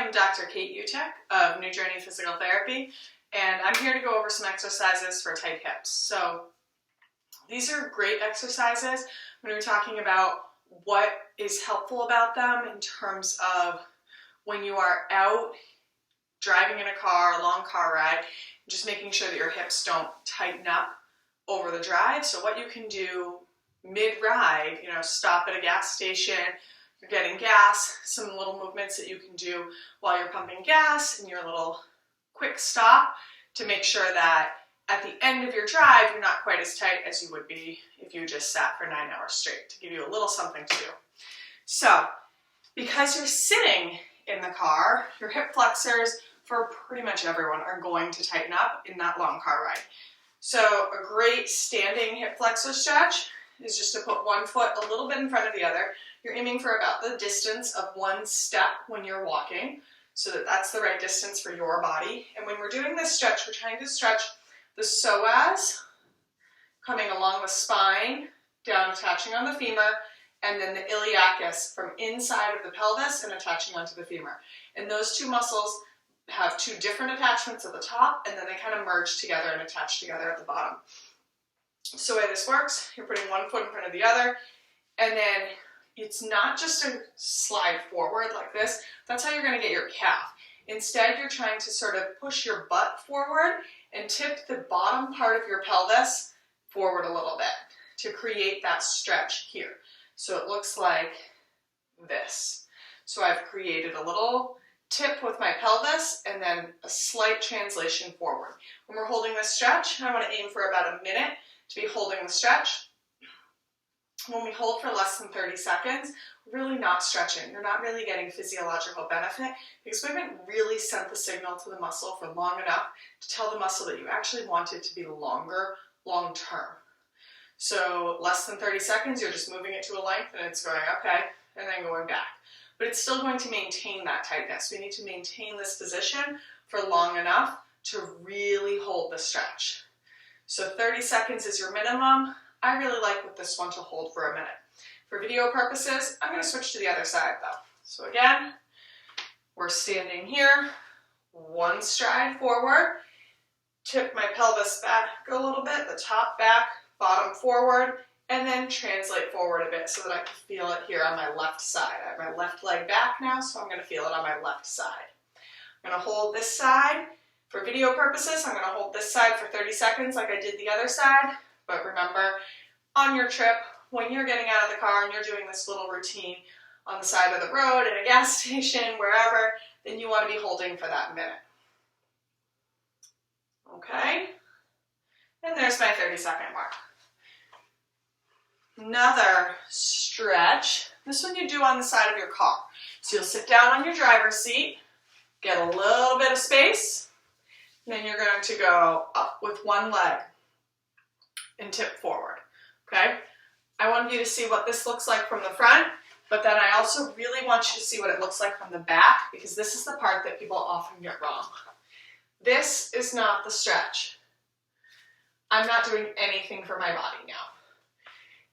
am Dr. Kate Utek of New Journey Physical Therapy, and I'm here to go over some exercises for tight hips. So these are great exercises when we're talking about what is helpful about them in terms of when you are out driving in a car, a long car ride, just making sure that your hips don't tighten up over the drive. So what you can do mid-ride, stop at a gas station, you're getting gas, some little movements that you can do while you're pumping gas in your little quick stop to make sure that at the end of your drive, you're not quite as tight as you would be if you just sat for 9 hours straight, to give you a little something to do. So, because you're sitting in the car, your hip flexors for pretty much everyone are going to tighten up in that long car ride. So a great standing hip flexor stretch is just to put one foot a little bit in front of the other. You're aiming for about the distance of one step when you're walking, so that that's the right distance for your body. And when we're doing this stretch, we're trying to stretch the psoas, coming along the spine, down attaching on the femur, and then the iliacus from inside of the pelvis and attaching onto the femur. And those two muscles have two different attachments at the top, and then they kind of merge together and attach together at the bottom. So the way this works, you're putting one foot in front of the other, and then it's not just a slide forward like this. That's how you're going to get your calf. Instead, you're trying to sort of push your butt forward and tip the bottom part of your pelvis forward a little bit to create that stretch here. So it looks like this. So I've created a little tip with my pelvis and then a slight translation forward. When we're holding this stretch, I want to aim for about a minute to be holding the stretch. When we hold for less than 30 seconds, we're really not stretching. You're not really getting physiological benefit because we haven't really sent the signal to the muscle for long enough to tell the muscle that you actually want it to be longer, long term. So less than 30 seconds, you're just moving it to a length and it's going okay, and then going back. But it's still going to maintain that tightness. We need to maintain this position for long enough to really hold the stretch. So 30 seconds is your minimum. I really like with this one to hold for a minute. For video purposes, I'm going to switch to the other side though. So again, we're standing here, one stride forward, tip my pelvis back a little bit, the top back, bottom forward, and then translate forward a bit so that I can feel it here on my left side. I have my left leg back now, so I'm going to feel it on my left side. I'm going to hold this side. For video purposes, I'm going to hold this side for 30 seconds like I did the other side. But remember, on your trip, when you're getting out of the car and you're doing this little routine on the side of the road, at a gas station, wherever, then you want to be holding for that minute. Okay? And there's my 30-second mark. Another stretch. This one you do on the side of your car. So you'll sit down on your driver's seat, get a little bit of space, and then you're going to go up with one leg and tip forward, okay? I want you to see what this looks like from the front, but then I also really want you to see what it looks like from the back, because this is the part that people often get wrong. This is not the stretch. I'm not doing anything for my body now.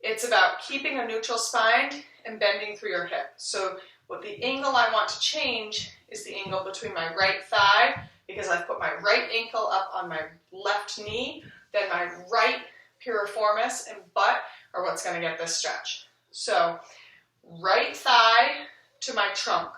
It's about keeping a neutral spine and bending through your hip. So what the angle I want to change is the angle between my right thigh, because I've put my right ankle up on my left knee, then my right piriformis and butt are what's going to get this stretch. So right thigh to my trunk,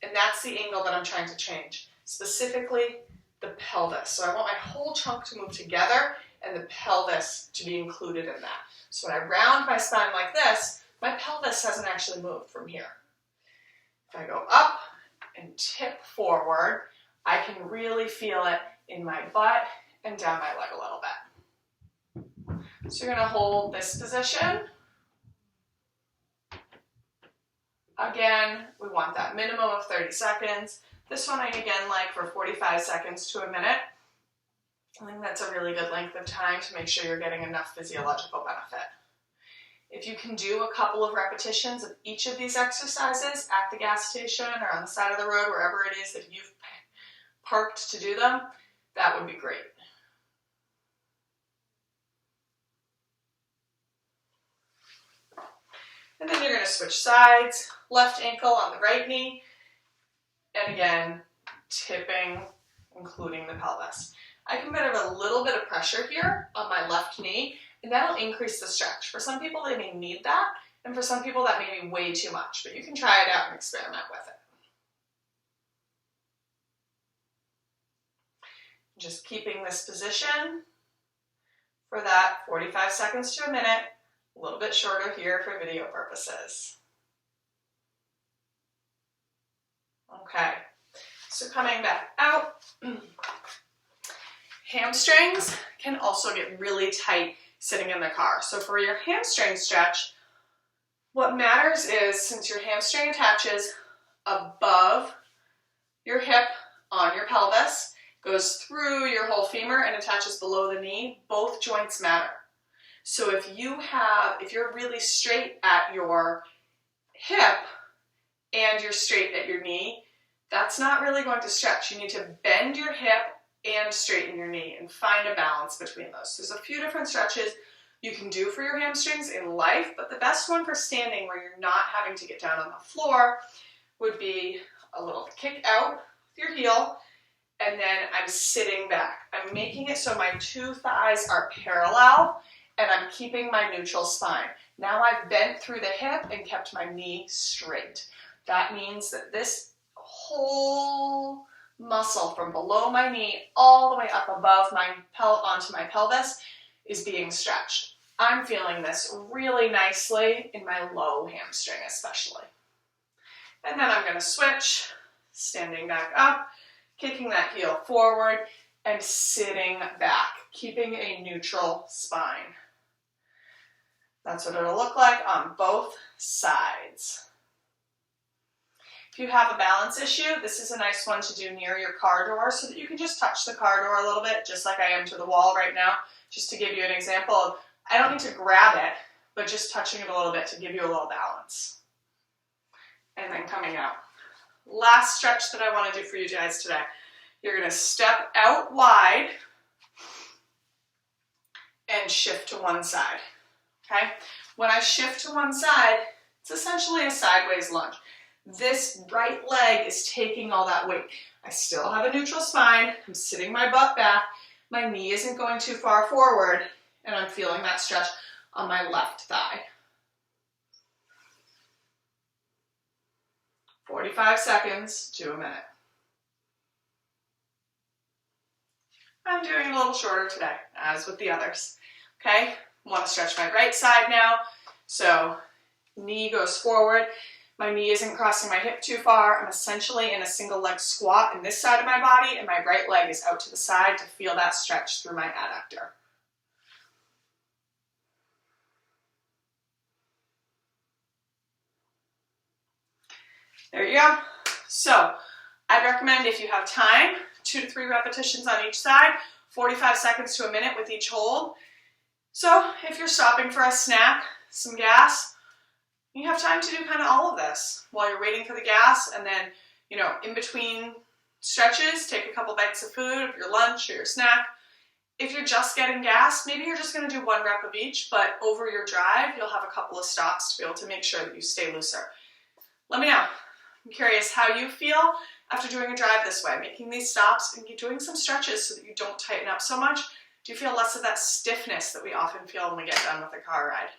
and that's the angle that I'm trying to change, specifically the pelvis. So I want my whole trunk to move together and the pelvis to be included in that. So when I round my spine like this, my pelvis hasn't actually moved from here. If I go up and tip forward, I can really feel it in my butt and down my leg a little bit. So you're going to hold this position. Again, we want that minimum of 30 seconds. This one I again like for 45 seconds to a minute. I think that's a really good length of time to make sure you're getting enough physiological benefit. If you can do a couple of repetitions of each of these exercises at the gas station or on the side of the road, wherever it is that you've parked to do them, that would be great. And then you're going to switch sides, left ankle on the right knee, And again, tipping, including the pelvis. I can put a little bit of pressure here on my left knee, and that'll increase the stretch. For some people, they may need that, and for some people, that may be way too much, but you can try it out and experiment with it. Just keeping this position for that 45 seconds to a minute, a little bit shorter here for video purposes. Okay, so coming back out, hamstrings can also get really tight sitting in the car. So for your hamstring stretch, what matters is, since your hamstring attaches above your hip on your pelvis, goes through your whole femur and attaches below the knee, both joints matter. So if you're really straight at your hip and you're straight at your knee, that's not really going to stretch. You need to bend your hip and straighten your knee and find a balance between those. There's a few different stretches you can do for your hamstrings in life, but the best one for standing where you're not having to get down on the floor would be a little kick out with your heel, and then I'm sitting back. I'm making it so my two thighs are parallel and I'm keeping my neutral spine. Now I've bent through the hip and kept my knee straight. That means that this whole muscle from below my knee all the way up above onto my pelvis is being stretched. I'm feeling this really nicely in my low hamstring especially. And then I'm going to switch, standing back up, kicking that heel forward, and sitting back, keeping a neutral spine. That's what it'll look like on both sides. If you have a balance issue, this is a nice one to do near your car door so that you can just touch the car door a little bit, just like I am to the wall right now, just to give you an example of, I don't need to grab it, but just touching it a little bit to give you a little balance. And then coming out. Last stretch that I want to do for you guys today. You're going to step out wide and shift to one side. Okay? When I shift to one side, it's essentially a sideways lunge. This right leg is taking all that weight. I still have a neutral spine. I'm sitting my butt back. My knee isn't going too far forward, and I'm feeling that stretch on my left thigh. 45 seconds to a minute. I'm doing it a little shorter today, as with the others. Okay, I want to stretch my right side now. So knee goes forward. My knee isn't crossing my hip too far. I'm essentially in a single leg squat in this side of my body, and my right leg is out to the side to feel that stretch through my adductor. There you go. So I'd recommend, if you have time, 2 to 3 repetitions on each side, 45 seconds to a minute with each hold. So if you're stopping for a snack, some gas, you have time to do kind of all of this while you're waiting for the gas, and then, in between stretches, take a couple bites of food, your lunch or your snack. If you're just getting gas, maybe you're just going to do 1 rep of each, but over your drive, you'll have a couple of stops to be able to make sure that you stay looser. Let me know. I'm curious how you feel after doing a drive this way, making these stops and doing some stretches so that you don't tighten up so much. Do you feel less of that stiffness that we often feel when we get done with a car ride?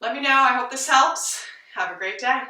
Let me know. I hope this helps. Have a great day.